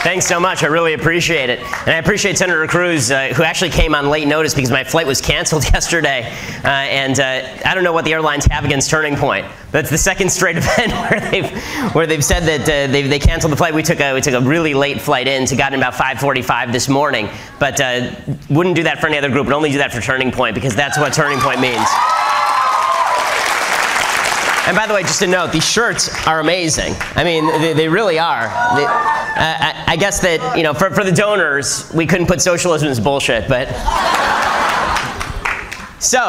Thanks so much. I really appreciate it. And I appreciate Senator Cruz, who actually came on late notice because my flight was canceled yesterday. I don't know what the airlines have against Turning Point. That's the second straight event where they've said that they canceled the flight. We took a really late flight in, got in about 5:45 this morning, but wouldn't do that for any other group. Would only do that for Turning Point because that's what Turning Point means. And by the way, just a note, these shirts are amazing. I mean, they really are. I guess that, you know, for the donors, we couldn't put socialism as bullshit, but... So,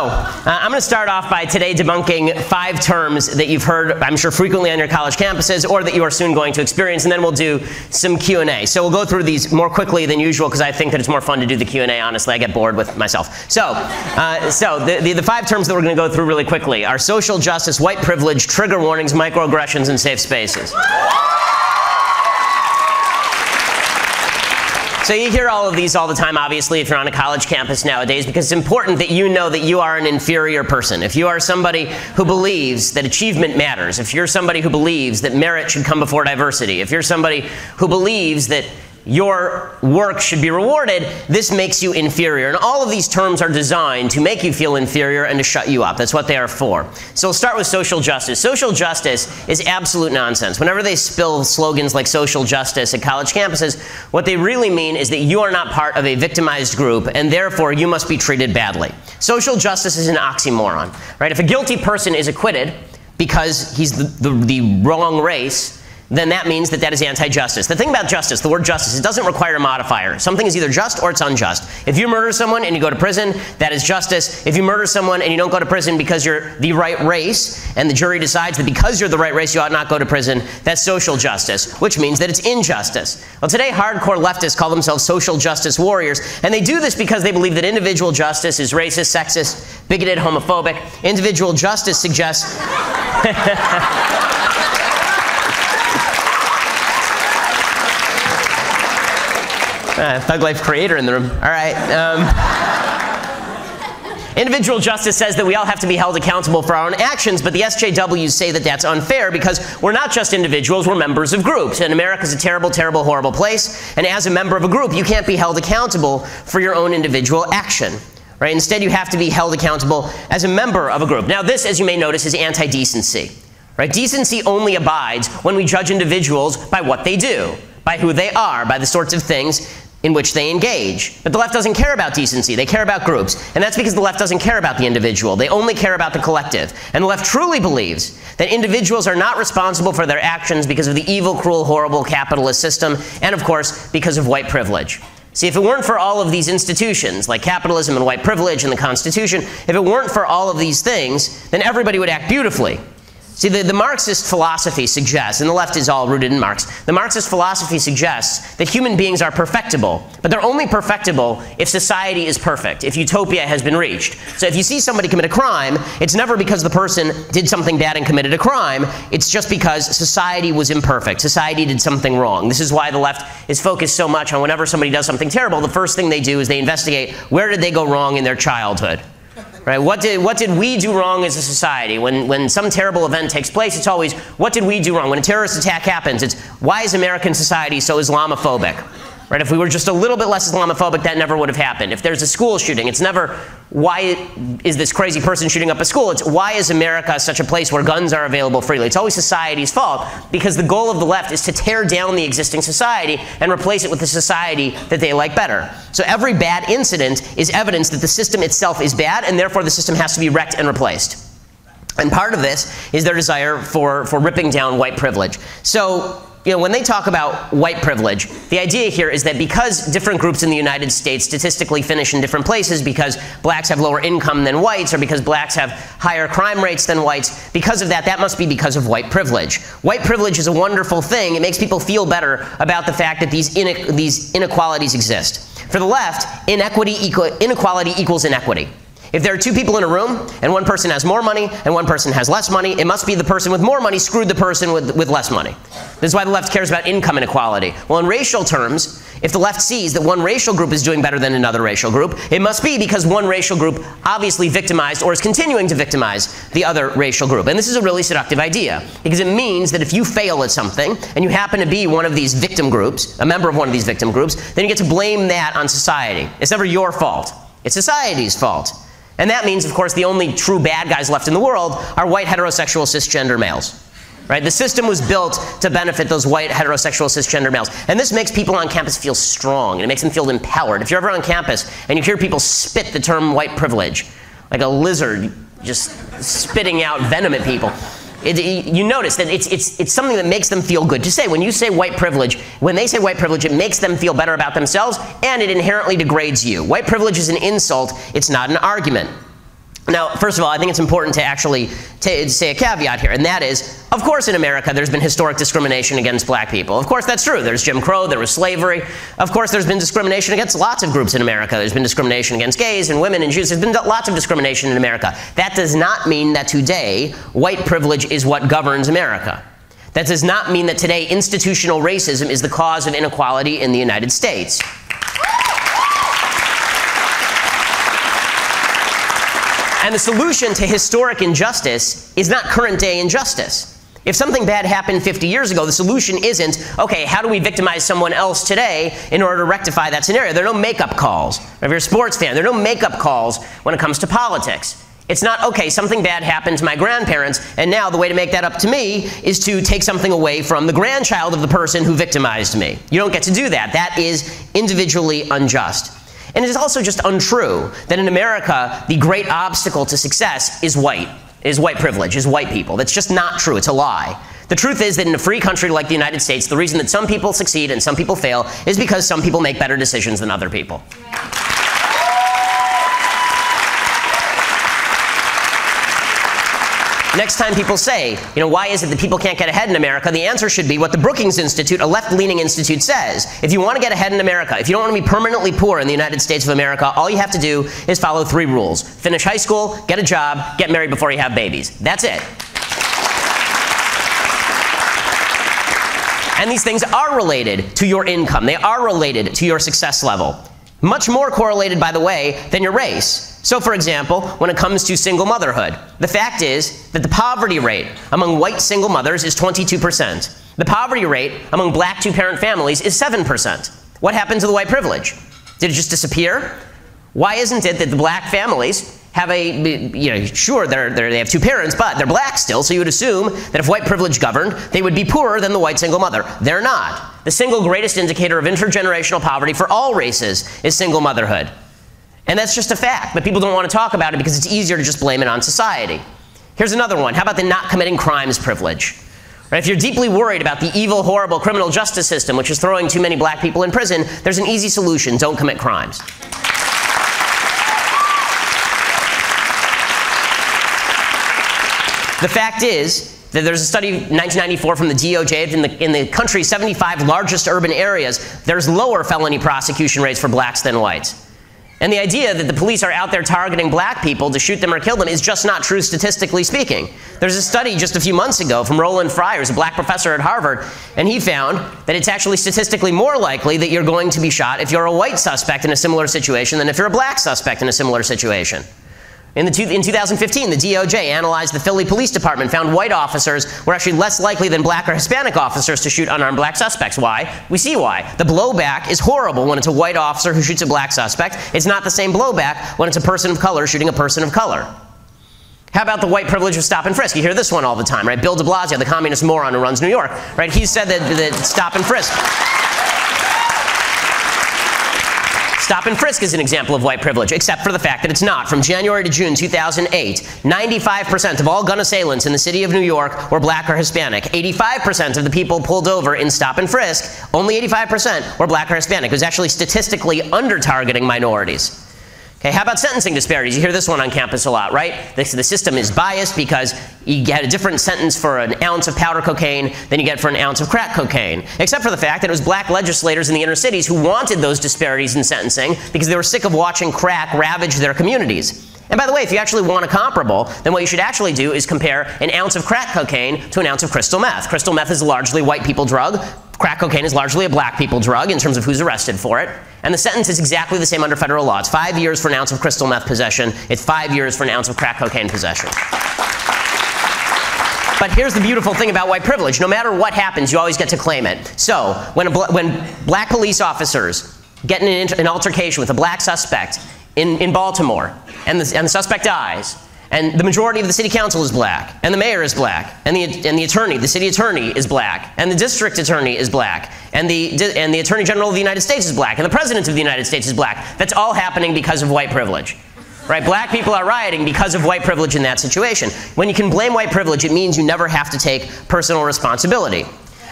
I'm going to start off by today debunking 5 terms that you've heard, I'm sure, frequently on your college campuses or that you are soon going to experience, and then we'll do some Q&A. So we'll go through these more quickly than usual because I think that it's more fun to do the Q&A, honestly. I get bored with myself. So the 5 terms that we're going to go through really quickly are social justice, white privilege, trigger warnings, microaggressions, and safe spaces. So you hear all of these all the time, obviously, if you're on a college campus nowadays, because it's important that you know that you are an inferior person. If you are somebody who believes that achievement matters, if you're somebody who believes that merit should come before diversity, if you're somebody who believes that your work should be rewarded, this makes you inferior. And all of these terms are designed to make you feel inferior and to shut you up. That's what they are for. So we'll start with social justice. Social justice is absolute nonsense. Whenever they spill slogans like social justice at college campuses, what they really mean is that you are not part of a victimized group, and therefore you must be treated badly. Social justice is an oxymoron, right? If a guilty person is acquitted because he's the wrong race, then that means that that is anti-justice. The thing about justice, the word justice, it doesn't require a modifier. Something is either just or it's unjust. If you murder someone and you go to prison, that is justice. If you murder someone and you don't go to prison because you're the right race, and the jury decides that because you're the right race you ought not go to prison, that's social justice, which means that it's injustice. Well, today hardcore leftists call themselves social justice warriors, and they do this because they believe that individual justice is racist, sexist, bigoted, homophobic. Individual justice suggests... Thug Life creator in the room. All right. Individual justice says that we all have to be held accountable for our own actions, but the SJWs say that that's unfair because we're not just individuals, we're members of groups. And America's a terrible, terrible, horrible place. And as a member of a group, you can't be held accountable for your own individual action. Right? Instead, you have to be held accountable as a member of a group. Now, this, as you may notice, is anti-decency. Right? Decency only abides when we judge individuals by what they do, by who they are, by the sorts of things in which they engage. But the left doesn't care about decency. They care about groups. And that's because the left doesn't care about the individual. They only care about the collective. And the left truly believes that individuals are not responsible for their actions because of the evil, cruel, horrible capitalist system, and of course, because of white privilege. See, if it weren't for all of these institutions, like capitalism and white privilege and the Constitution, if it weren't for all of these things, then everybody would act beautifully. See, the Marxist philosophy suggests, and the left is all rooted in Marx, the Marxist philosophy suggests that human beings are perfectible, but they're only perfectible if society is perfect, if utopia has been reached. So if you see somebody commit a crime, it's never because the person did something bad and committed a crime, it's just because society was imperfect, society did something wrong. This is why the left is focused so much on whenever somebody does something terrible, the first thing they do is they investigate where did they go wrong in their childhood. Right? What did we do wrong as a society? When some terrible event takes place, it's always, what did we do wrong? When a terrorist attack happens, it's, why is American society so Islamophobic? Right? If we were just a little bit less Islamophobic, that never would have happened. If there's a school shooting, it's never, why is this crazy person shooting up a school? It's, why is America such a place where guns are available freely? It's always society's fault, because the goal of the left is to tear down the existing society and replace it with a society that they like better. So every bad incident is evidence that the system itself is bad, and therefore the system has to be wrecked and replaced. And part of this is their desire for ripping down white privilege. So, you know, when they talk about white privilege, the idea here is that because different groups in the United States statistically finish in different places, because blacks have lower income than whites, or because blacks have higher crime rates than whites, because of that, that must be because of white privilege. White privilege is a wonderful thing. It makes people feel better about the fact that these inequalities exist. For the left, inequality equals inequity. If there are two people in a room, and one person has more money and one person has less money, it must be the person with more money screwed the person with less money. This is why the left cares about income inequality. Well, in racial terms, If the left sees that one racial group is doing better than another racial group, it must be because one racial group obviously victimized or is continuing to victimize the other racial group. And this is a really seductive idea, because it means that if you fail at something and you happen to be one of these victim groups, a member of one of these victim groups, then you get to blame that on society. It's never your fault. It's society's fault. And that means, of course, the only true bad guys left in the world are white, heterosexual, cisgender males. Right? The system was built to benefit those white, heterosexual, cisgender males. And this makes people on campus feel strong, and it makes them feel empowered. If you're ever on campus and you hear people spit the term white privilege, like a lizard just spitting out venom at people, you notice that it's something that makes them feel good to say. When you say white privilege, when they say white privilege, it makes them feel better about themselves, and it inherently degrades you. White privilege is an insult. It's not an argument. Now, first of all, I think it's important to actually say a caveat here, and that is, of course in America there's been historic discrimination against black people. Of course that's true. There's Jim Crow, there was slavery. Of course there's been discrimination against lots of groups in America. There's been discrimination against gays and women and Jews. There's been lots of discrimination in America. That does not mean that today white privilege is what governs America. That does not mean that today institutional racism is the cause of inequality in the United States. And the solution to historic injustice is not current day injustice. If something bad happened 50 years ago, the solution isn't, okay, how do we victimize someone else today in order to rectify that scenario? There are no makeup calls. If you're a sports fan, there are no makeup calls when it comes to politics. It's not, okay, something bad happened to my grandparents, and now the way to make that up to me is to take something away from the grandchild of the person who victimized me. You don't get to do that. That is individually unjust. And it is also just untrue that in America, the great obstacle to success is white privilege, is white people. That's just not true. It's a lie. The truth is that in a free country like the United States, the reason that some people succeed and some people fail is because some people make better decisions than other people. Next time people say, why is it that people can't get ahead in America? The answer should be what the Brookings Institute, a left-leaning institute, says. If you want to get ahead in America, if you don't want to be permanently poor in the United States of America, all you have to do is follow 3 rules. Finish high school, get a job, get married before you have babies. That's it. And these things are related to your income. They are related to your success level. Much more correlated, by the way, than your race. So, for example, when it comes to single motherhood, the fact is that the poverty rate among white single mothers is 22%. The poverty rate among black 2-parent families is 7%. What happened to the white privilege? Did it just disappear? Why isn't it that the black families have sure, they have 2 parents, but they're black still, so you would assume that if white privilege governed, they would be poorer than the white single mother. They're not. The single greatest indicator of intergenerational poverty for all races is single motherhood. And that's just a fact, but people don't want to talk about it because it's easier to just blame it on society. Here's another one. How about the not committing crimes privilege? Right? If you're deeply worried about the evil, horrible criminal justice system, which is throwing too many black people in prison, there's an easy solution. Don't commit crimes. The fact is that there's a study in 1994 from the DOJ in the country's 75 largest urban areas, there's lower felony prosecution rates for blacks than whites. And the idea that the police are out there targeting black people to shoot them or kill them is just not true statistically speaking. There's a study just a few months ago from Roland Fryer, who's a black professor at Harvard, and he found that it's actually statistically more likely that you're going to be shot if you're a white suspect in a similar situation than if you're a black suspect in a similar situation. In 2015, the DOJ analyzed the Philly Police Department, found white officers were actually less likely than black or Hispanic officers to shoot unarmed black suspects. Why? We see why. The blowback is horrible when it's a white officer who shoots a black suspect. It's not the same blowback when it's a person of color shooting a person of color. How about the white privilege of stop and frisk? You hear this one all the time, right? Bill de Blasio, the communist moron who runs New York, right? He said that stop and frisk. Stop and frisk is an example of white privilege, except for the fact that it's not. From January to June 2008, 95% of all gun assailants in the city of New York were black or Hispanic. 85% of the people pulled over in stop and frisk, only 85% were black or Hispanic. It was actually statistically under-targeting minorities. Okay, how about sentencing disparities? You hear this one on campus a lot, right? The system is biased because you get a different sentence for an ounce of powder cocaine than you get for an ounce of crack cocaine. Except for the fact that it was black legislators in the inner cities who wanted those disparities in sentencing because they were sick of watching crack ravage their communities. And by the way, if you actually want a comparable, then what you should actually do is compare an ounce of crack cocaine to an ounce of crystal meth. Crystal meth is a largely white people drug. Crack cocaine is largely a black people drug in terms of who's arrested for it. And the sentence is exactly the same under federal law. It's 5 years for an ounce of crystal meth possession. It's 5 years for an ounce of crack cocaine possession. But here's the beautiful thing about white privilege. No matter what happens, you always get to claim it. So when black police officers get in an altercation with a black suspect in Baltimore, and the suspect dies, and the majority of the city council is black, and the mayor is black, and the attorney, the city attorney is black, and the district attorney is black, and the attorney general of the United States is black, and the president of the United States is black. That's all happening because of white privilege. Right? Black people are rioting because of white privilege in that situation. When you can blame white privilege, it means you never have to take personal responsibility.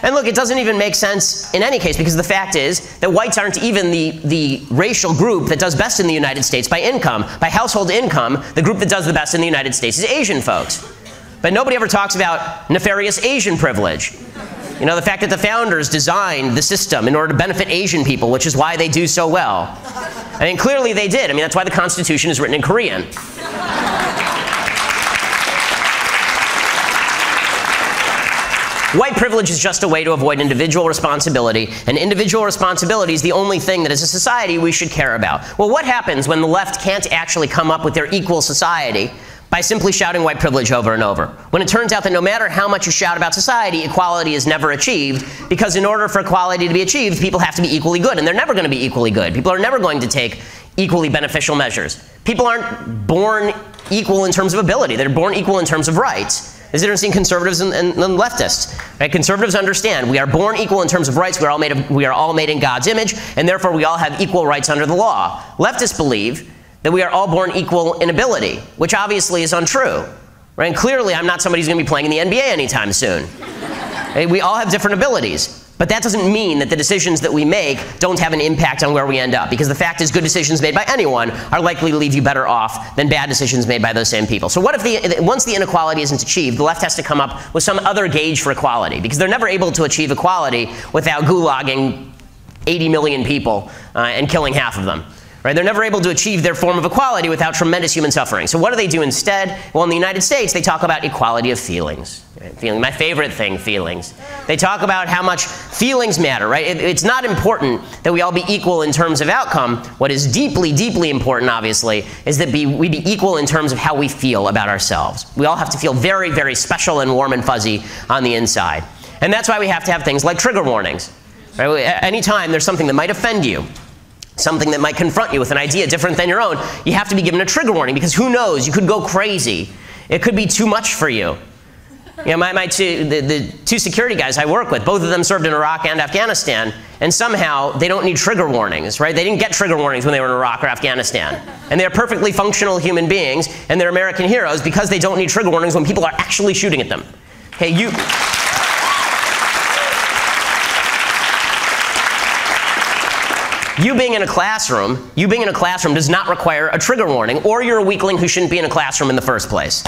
And look, it doesn't even make sense in any case, because the fact is that whites aren't even the racial group that does best in the United States by income. By household income, the group that does the best in the United States is Asian folks. But nobody ever talks about nefarious Asian privilege. You know, the fact that the founders designed the system in order to benefit Asian people, which is why they do so well. I mean, clearly they did. I mean, that's why the Constitution is written in Korean. White privilege is just a way to avoid individual responsibility, and individual responsibility is the only thing that as a society we should care about. Well, what happens when the left can't actually come up with their equal society by simply shouting white privilege over and over? When it turns out that no matter how much you shout about society, equality is never achieved, because in order for equality to be achieved, people have to be equally good, and they're never going to be equally good. People are never going to take equally beneficial measures. People aren't born equal in terms of ability. They're born equal in terms of rights. This is different between conservatives and leftists. Right? Conservatives understand we are born equal in terms of rights. We are all made in God's image, and therefore we all have equal rights under the law. Leftists believe that we are all born equal in ability, which obviously is untrue. Right? And clearly, I'm not somebody who's going to be playing in the NBA anytime soon. Right? We all have different abilities. But that doesn't mean that the decisions that we make don't have an impact on where we end up. Because the fact is, good decisions made by anyone are likely to leave you better off than bad decisions made by those same people. So what if once the inequality isn't achieved, the left has to come up with some other gauge for equality? Because they're never able to achieve equality without gulagging 80 million people and killing half of them. Right? They're never able to achieve their form of equality without tremendous human suffering. So what do they do instead? Well, in the United States, they talk about equality of feelings. Right? My favorite thing, feelings. They talk about how much feelings matter. Right? It's not important that we all be equal in terms of outcome. What is deeply, deeply important, obviously, is that we be equal in terms of how we feel about ourselves. We all have to feel very, very special and warm and fuzzy on the inside. And that's why we have to have things like trigger warnings. Right? Anytime there's something that might offend you, something that might confront you with an idea different than your own, you have to be given a trigger warning, because who knows, you could go crazy. It could be too much for you. You know, the two security guys I work with, both of them served in Iraq and Afghanistan, and somehow they don't need trigger warnings, right? They didn't get trigger warnings when they were in Iraq or Afghanistan. And they're perfectly functional human beings, and they're American heroes because they don't need trigger warnings when people are actually shooting at them. Okay, You being in a classroom does not require a trigger warning, or you're a weakling who shouldn't be in a classroom in the first place.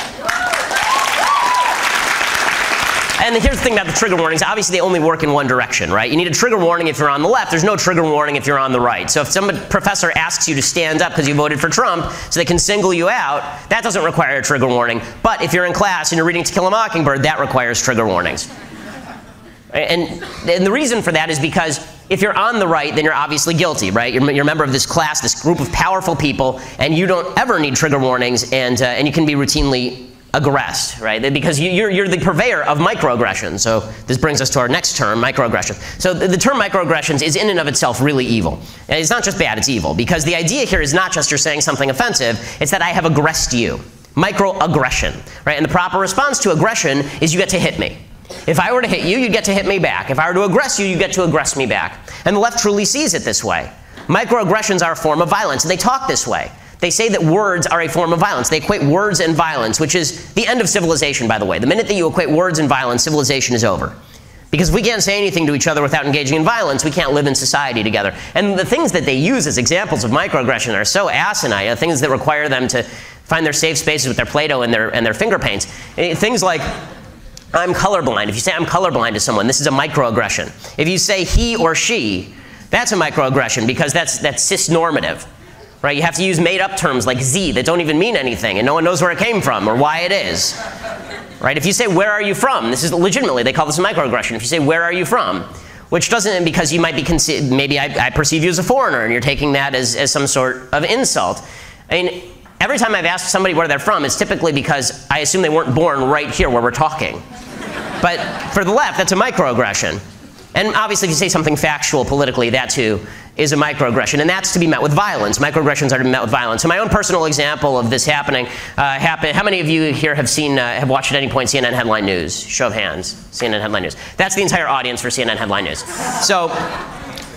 And here's the thing about the trigger warnings. Obviously, they only work in one direction, right? You need a trigger warning if you're on the left. There's no trigger warning if you're on the right. So if some professor asks you to stand up because you voted for Trump so they can single you out, that doesn't require a trigger warning. But if you're in class and you're reading To Kill a Mockingbird, that requires trigger warnings. And the reason for that is because if you're on the right, then you're obviously guilty, right? You're a member of this class, this group of powerful people, and you don't ever need trigger warnings, and you can be routinely aggressed, right? Because you're the purveyor of microaggressions. So this brings us to our next term, microaggression. So the term microaggressions is in and of itself really evil. And it's not just bad, it's evil. Because the idea here is not just you're saying something offensive, it's that I have aggressed you. Microaggression, right? And the proper response to aggression is you get to hit me. If I were to hit you, you'd get to hit me back. If I were to aggress you, you'd get to aggress me back. And the left truly sees it this way. Microaggressions are a form of violence, and they talk this way. They say that words are a form of violence. They equate words and violence, which is the end of civilization, by the way. The minute that you equate words and violence, civilization is over. Because if we can't say anything to each other without engaging in violence, we can't live in society together. And the things that they use as examples of microaggression are so asinine, things that require them to find their safe spaces with their Play-Doh and their finger paints. Things like, I'm colorblind. If you say I'm colorblind to someone, this is a microaggression. If you say he or she, that's a microaggression because that's cisnormative. Right? You have to use made-up terms like Z that don't even mean anything, and no one knows where it came from or why it is. Right? If you say, where are you from? This is legitimately, they call this a microaggression. If you say, where are you from? which doesn't, because you might be, maybe I perceive you as a foreigner and you're taking that as some sort of insult. I mean, every time I've asked somebody where they're from, it's typically because I assume they weren't born right here where we're talking. But for the left, that's a microaggression. And obviously, if you say something factual politically, that too is a microaggression, and that's to be met with violence. Microaggressions are to be met with violence. So my own personal example of this happening happened. How many of you here have seen, have watched at any point CNN headline news? Show of hands. CNN headline news. That's the entire audience for CNN headline news. So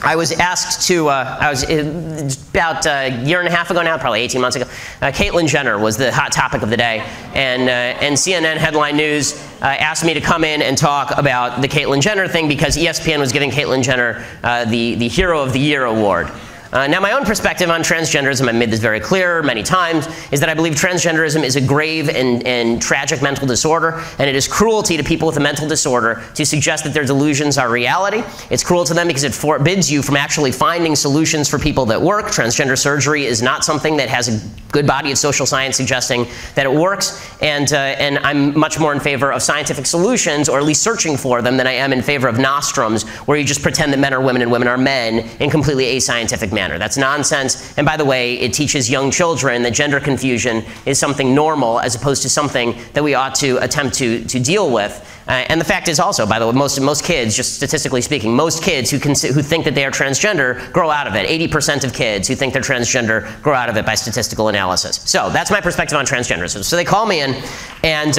I was asked to, about a year and a half ago now, probably 18 months ago, Caitlyn Jenner was the hot topic of the day, and CNN headline news asked me to come in and talk about the Caitlyn Jenner thing because ESPN was giving Caitlyn Jenner the Hero of the Year award. Now, my own perspective on transgenderism, I've made this very clear many times, is that I believe transgenderism is a grave and tragic mental disorder, and it is cruelty to people with a mental disorder to suggest that their delusions are reality. It's cruel to them because it forbids you from actually finding solutions for people that work. Transgender surgery is not something that has a good body of social science suggesting that it works, and I'm much more in favor of scientific solutions, or at least searching for them, than I am in favor of nostrums, where you just pretend that men are women and women are men in completely ascientific manner. That's nonsense, and by the way, it teaches young children that gender confusion is something normal as opposed to something that we ought to attempt to deal with. And the fact is also, by the way, most kids, just statistically speaking, most kids who think that they are transgender grow out of it. 80% of kids who think they're transgender grow out of it by statistical analysis. So that's my perspective on transgenderism. So they call me in, and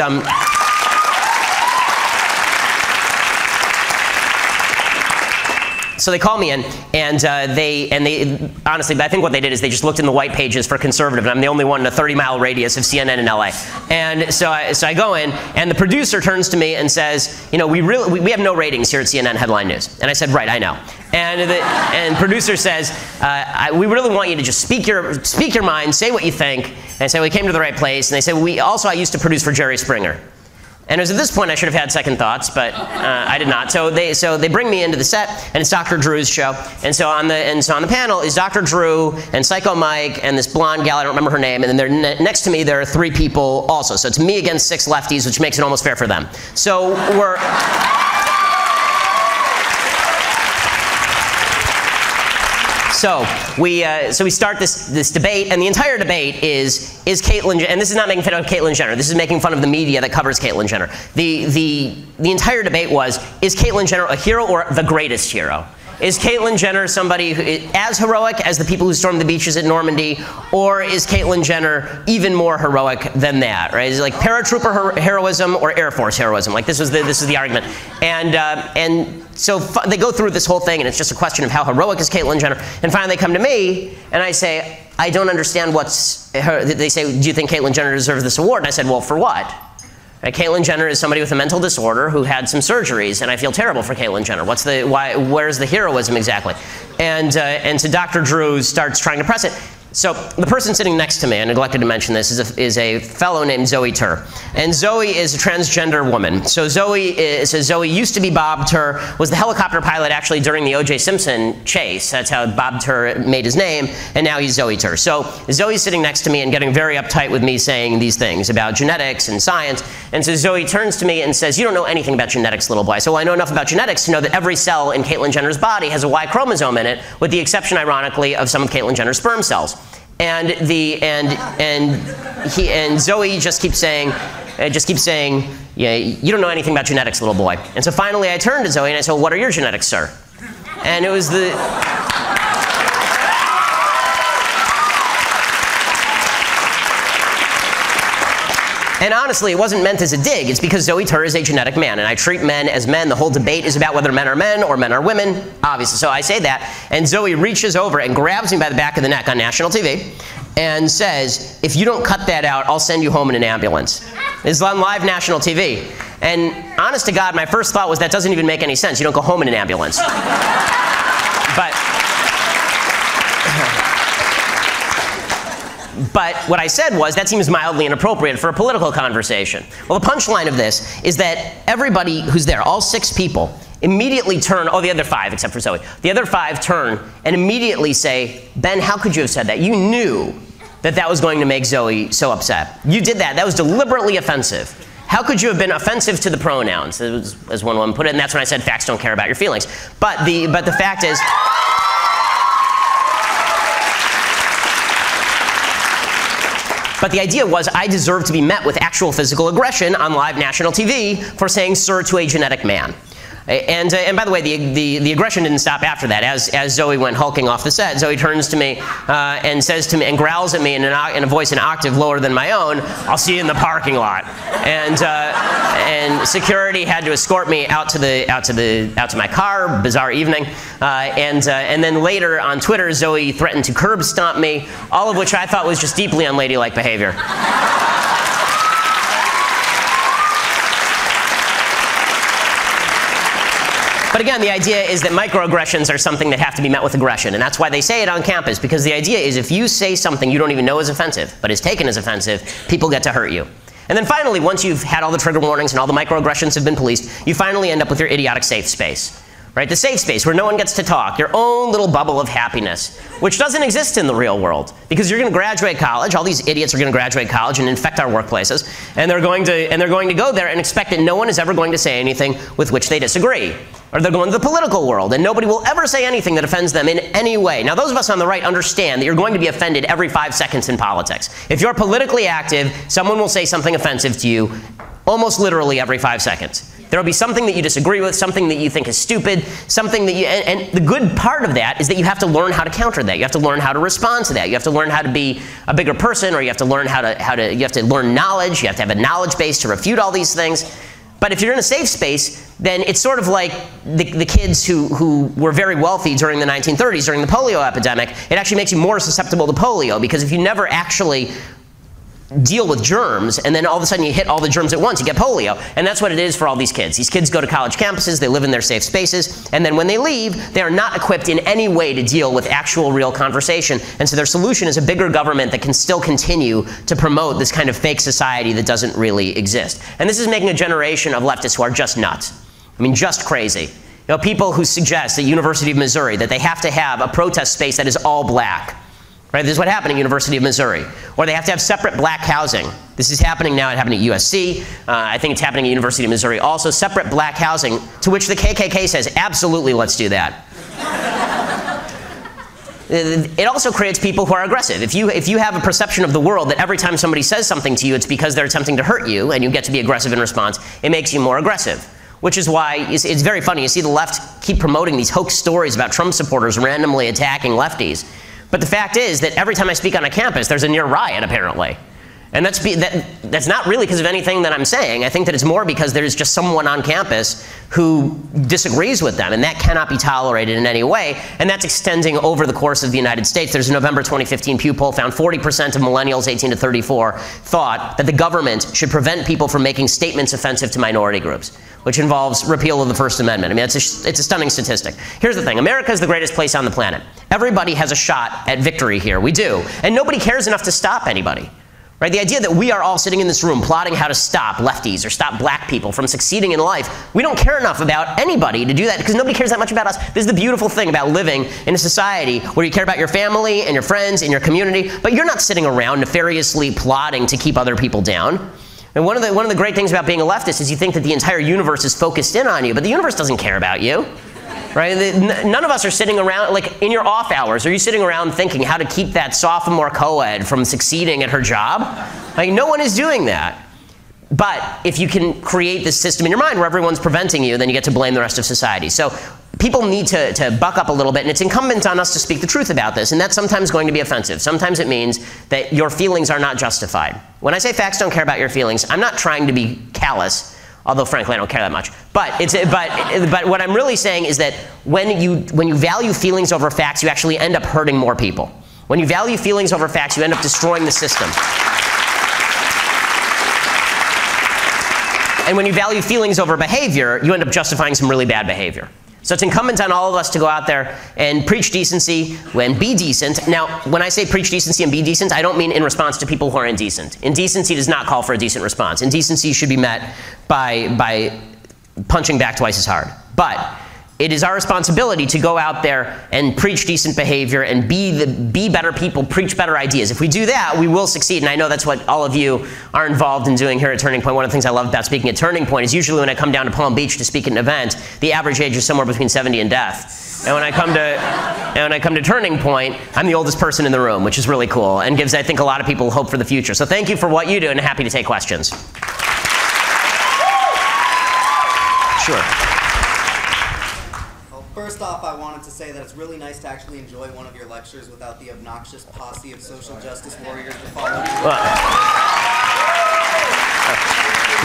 so they call me in, and they honestly, I think what they did is they just looked in the white pages for conservative, and I'm the only one in a 30-mile radius of CNN in LA. And so I go in, and the producer turns to me and says, you know, we have no ratings here at CNN Headline News. And I said, right, I know. And producer says, we really want you to just speak your mind, say what you think. And I said, we came to the right place. And they said, I used to produce for Jerry Springer. And it was at this point I should have had second thoughts, but I did not. So they bring me into the set, and it's Dr. Drew's show. And so on the panel is Dr. Drew and Psycho Mike and this blonde gal, I don't remember her name, and then next to me there are 3 people also. So it's me against 6 lefties, which makes it almost fair for them. So So we start this debate, and the entire debate is Caitlyn, and this is not making fun of Caitlyn Jenner. This is making fun of the media that covers Caitlyn Jenner. The entire debate was, is Caitlyn Jenner a hero or the greatest hero? Is Caitlyn Jenner somebody who is as heroic as the people who stormed the beaches at Normandy, or is Caitlyn Jenner even more heroic than that? Right? Is it like paratrooper heroism or Air Force heroism? Like this is the argument, and so they go through this whole thing, and it's just a question of how heroic is Caitlyn Jenner. And finally, they come to me, and I say, I don't understand what's her. They say, do you think Caitlyn Jenner deserves this award? And I said, well, for what? Caitlyn Jenner is somebody with a mental disorder who had some surgeries, and I feel terrible for Caitlyn Jenner. Where's the heroism exactly? And so Dr. Drew starts trying to press it. So the person sitting next to me, I neglected to mention this, is a fellow named Zoe Tur. And Zoe is a transgender woman. So Zoe used to be Bob Tur, was the helicopter pilot actually during the O.J. Simpson chase. That's how Bob Tur made his name, and now he's Zoe Tur. So Zoe's sitting next to me and getting very uptight with me saying these things about genetics and science. And so Zoe turns to me and says, you don't know anything about genetics, little boy. I said, well, I know enough about genetics to know that every cell in Caitlyn Jenner's body has a Y chromosome in it, with the exception, ironically, of some of Caitlyn Jenner's sperm cells. And Zoe just keeps saying, yeah, you don't know anything about genetics, little boy. And so finally I turned to Zoe and I said, well, what are your genetics, sir? And it was And honestly, it wasn't meant as a dig. It's because Zoe Tur is a genetic man, and I treat men as men. The whole debate is about whether men are men or men are women, obviously. So I say that, and Zoe reaches over and grabs me by the back of the neck on national TV and says, if you don't cut that out, I'll send you home in an ambulance. It's on live national TV. And honest to God, my first thought was that doesn't even make any sense. You don't go home in an ambulance. But what I said was, that seems mildly inappropriate for a political conversation. Well, the punchline of this is that everybody who's there, all 6 people, immediately turn, the other 5 except for Zoe, the other 5 turn and immediately say, Ben, how could you have said that? You knew that that was going to make Zoe so upset. You did that. That was deliberately offensive. how could you have been offensive to the pronouns, as one woman put it, and that's when I said facts don't care about your feelings. But the fact is, but the idea was I deserved to be met with actual physical aggression on live national TV for saying sir to a genetic man. And by the way, the aggression didn't stop after that. As Zoe went hulking off the set, Zoe turns to me and says to me, and growls at me in a voice an octave lower than my own, "I'll see you in the parking lot." And security had to escort me out to my car. Bizarre evening. And then later on Twitter, Zoe threatened to curb stomp me, all of which I thought was just deeply unladylike behavior. But again, the idea is that microaggressions are something that have to be met with aggression, and that's why they say it on campus, because the idea is if you say something you don't even know is offensive, but is taken as offensive, people get to hurt you. And then finally, once you've had all the trigger warnings and all the microaggressions have been policed, you finally end up with your idiotic safe space. Right? The safe space where no one gets to talk, your own little bubble of happiness, which doesn't exist in the real world. Because you're going to graduate college, all these idiots are going to graduate college and infect our workplaces, and they're going to go there and expect that no one is ever going to say anything with which they disagree. Or they're going to the political world, and nobody will ever say anything that offends them in any way. Now, those of us on the right understand that you're going to be offended every 5 seconds in politics. If you're politically active, someone will say something offensive to you almost literally every 5 seconds. There will be something that you disagree with, something that you think is stupid, something that you, and the good part of that is that you have to learn how to counter that. You have to learn how to respond to that. You have to learn how to be a bigger person, or you have to learn you have to learn knowledge. You have to have a knowledge base to refute all these things. But if you're in a safe space, then it's sort of like the kids who were very wealthy during the 1930s, during the polio epidemic. It actually makes you more susceptible to polio, because if you never actually deal with germs, and then all of a sudden you hit all the germs at once, you get polio. And that's what it is for all these kids. These kids go to college campuses, they live in their safe spaces, and then when they leave, they are not equipped in any way to deal with actual real conversation. And so their solution is a bigger government that can still continue to promote this kind of fake society that doesn't really exist. And this is making a generation of leftists who are just nuts. I mean, just crazy. You know, people who suggest at University of Missouri that they have to have a protest space that is all black. Right? This is what happened at University of Missouri. Or they have to have separate black housing. This is happening now. It happened at USC. I think it's happening at University of Missouri also. Separate black housing, to which the KKK says, absolutely, let's do that. It also creates people who are aggressive. If you have a perception of the world that every time somebody says something to you, it's because they're attempting to hurt you, and you get to be aggressive in response, it makes you more aggressive. Which is why it's very funny. You see the left keep promoting these hoax stories about Trump supporters randomly attacking lefties. But the fact is that every time I speak on a campus, there's a near riot, apparently. And that's not really because of anything that I'm saying. I think that it's more because there's just someone on campus who disagrees with them, and that cannot be tolerated in any way. And that's extending over the course of the United States. There's a November 2015 Pew poll found 40% of millennials 18 to 34 thought that the government should prevent people from making statements offensive to minority groups, which involves repeal of the First Amendment. I mean, it's a stunning statistic. Here's the thing. America is the greatest place on the planet. Everybody has a shot at victory here. We do. And nobody cares enough to stop anybody. Right? The idea that we are all sitting in this room plotting how to stop lefties or stop black people from succeeding in life, we don't care enough about anybody to do that, because nobody cares that much about us. This is the beautiful thing about living in a society where you care about your family and your friends and your community, but you're not sitting around nefariously plotting to keep other people down. And one of the great things about being a leftist is you think that the entire universe is focused in on you, but the universe doesn't care about you. Right? None of us are sitting around, like in your off hours, are you sitting around thinking how to keep that sophomore co-ed from succeeding at her job? Like, no one is doing that. But if you can create this system in your mind where everyone's preventing you, then you get to blame the rest of society. So people need to buck up a little bit, and it's incumbent on us to speak the truth about this, and that's sometimes going to be offensive. Sometimes it means that your feelings are not justified. When I say facts don't care about your feelings, I'm not trying to be callous, although frankly I don't care that much. But what I'm really saying is that when you value feelings over facts, you actually end up hurting more people. When you value feelings over facts, you end up destroying the system. And when you value feelings over behavior, you end up justifying some really bad behavior. So it's incumbent on all of us to go out there and preach decency and be decent. Now, when I say preach decency and be decent, I don't mean in response to people who are indecent. Indecency does not call for a decent response. Indecency should be met by punching back twice as hard. But it is our responsibility to go out there and preach decent behavior and be better people, preach better ideas. If we do that, we will succeed, and I know that's what all of you are involved in doing here at Turning Point. One of the things I love about speaking at Turning Point is usually when I come down to Palm Beach to speak at an event, the average age is somewhere between 70 and death. And when I come to Turning Point, I'm the oldest person in the room, which is really cool and gives, I think, a lot of people hope for the future. So thank you for what you do, and happy to take questions. Sure. First off, I wanted to say that it's really nice to actually enjoy one of your lectures without the obnoxious posse of social justice warriors to follow you.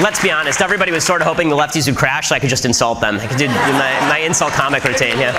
Let's be honest, everybody was sort of hoping the lefties would crash so I could just insult them. I could do my insult comic routine, yeah.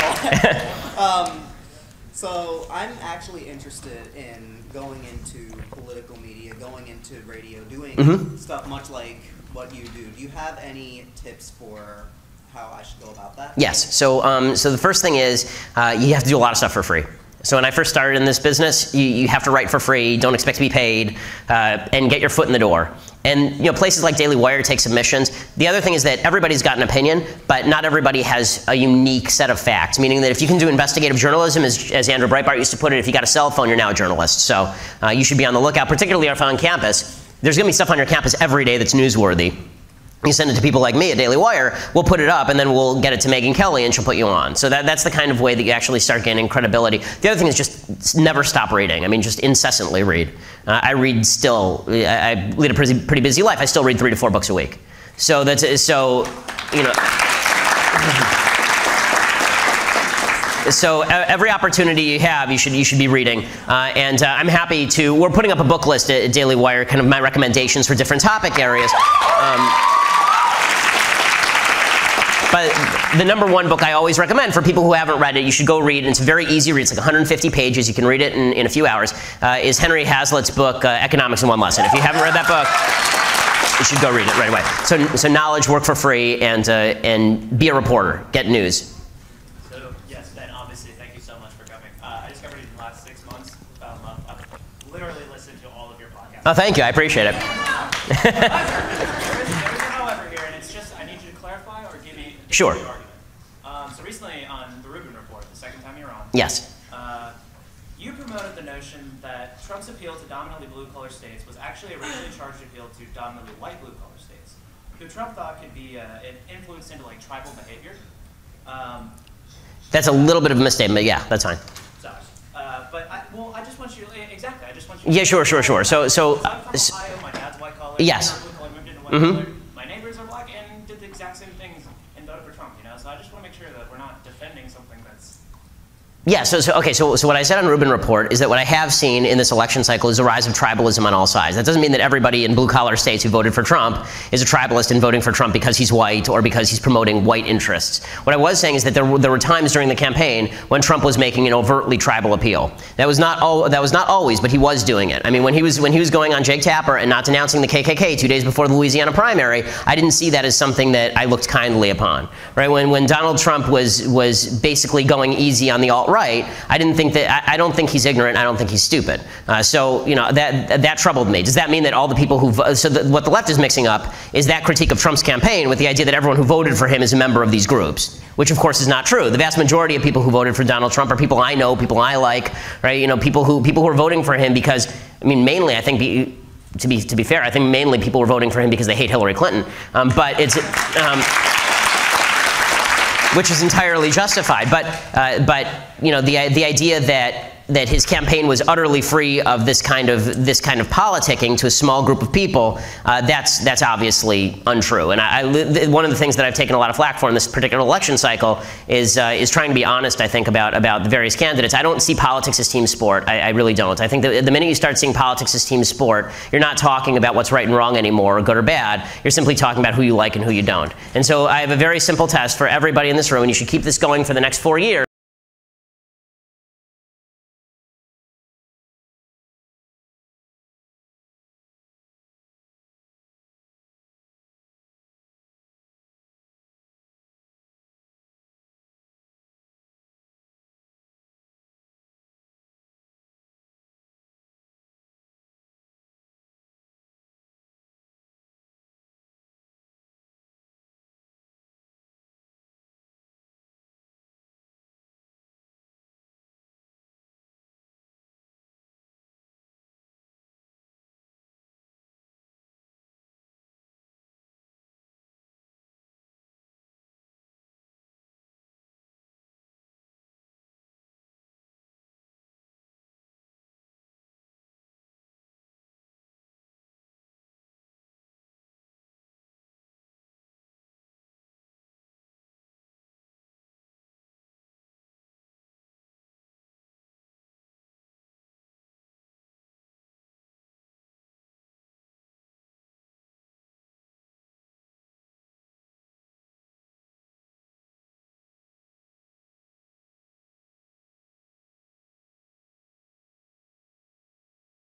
So I'm actually interested in going into political media, going into radio, doing stuff much like what you do. Do you have any tips for how I should go about that? Yes. So the first thing is you have to do a lot of stuff for free. So when I first started in this business, you have to write for free, don't expect to be paid, and get your foot in the door. And places like Daily Wire take submissions. The other thing is that everybody's got an opinion, but not everybody has a unique set of facts, meaning that if you can do investigative journalism, as Andrew Breitbart used to put it, if you got a cell phone, you're now a journalist. So you should be on the lookout, particularly if on campus. There's going to be stuff on your campus every day that's newsworthy. You send it to people like me at Daily Wire, we'll put it up, and then we'll get it to Megyn Kelly, and she'll put you on. So that's the kind of way that you actually start gaining credibility. The other thing is just never stop reading. I mean, just incessantly read. I read still. I lead a pretty busy life. I still read 3 to 4 books a week. So So every opportunity you have, you should be reading. And I'm happy to. We're putting up a book list at Daily Wire, kind of my recommendations for different topic areas. But the #1 book I always recommend for people who haven't read it, you should go read, and it's a very easy read. It's like 150 pages. You can read it in a few hours. Is Henry Hazlitt's book, Economics in One Lesson. If you haven't read that book, you should go read it right away. So knowledge, work for free, and be a reporter. Get news. So yes, Ben, obviously, thank you so much for coming. I discovered in the last 6 months, I've literally listened to all of your podcasts. Oh, thank you. I appreciate it. There is a however here, and it's just I need you to clarify or give me Sure. the argument. So recently on the Rubin Report, the second time you were on, Yes. you promoted the notion that Trump's appeal to dominantly blue-collar states was actually a racially charged appeal to dominantly white blue-collar states, who Trump thought could be an influence into like tribal behavior. That's a little bit of a misstatement, yeah, that's fine. Sorry. But I just want you exactly. I just want you. Yeah, sure. So I'm from Ohio. My dad's white collar. Yes. Blue collar, moved into white collar. My neighbors are black and did the exact same things and voted for Trump. So I just want to make sure that we're not defending something that's. Yeah, so what I said on Rubin Report is that what I have seen in this election cycle is a rise of tribalism on all sides. That doesn't mean that everybody in blue-collar states who voted for Trump is a tribalist and voting for Trump because he's white or because he's promoting white interests. What I was saying is that there were times during the campaign when Trump was making an overtly tribal appeal. That was not always, but he was doing it. I mean, when he was going on Jake Tapper and not denouncing the KKK 2 days before the Louisiana primary, I didn't see that as something that I looked kindly upon. Right? When Donald Trump was basically going easy on the alt-right, I don't think he's ignorant. I don't think he's stupid. That troubled me. Does that mean that all the people what the left is mixing up is that critique of Trump's campaign with the idea that everyone who voted for him is a member of these groups, which of course is not true. The vast majority of people who voted for Donald Trump are people I know, people I like, right? People who are voting for him because, I mean, mainly I think to be fair, I think mainly people were voting for him because they hate Hillary Clinton. But it's. Which is entirely justified, but the idea that his campaign was utterly free of this kind of politicking to a small group of people, that's obviously untrue. And one of the things that I've taken a lot of flack for in this particular election cycle is trying to be honest, I think, about the various candidates. I don't see politics as team sport. I really don't. I think that the minute you start seeing politics as team sport, you're not talking about what's right and wrong anymore, or good or bad. You're simply talking about who you like and who you don't. And so I have a very simple test for everybody in this room, and you should keep this going for the next 4 years.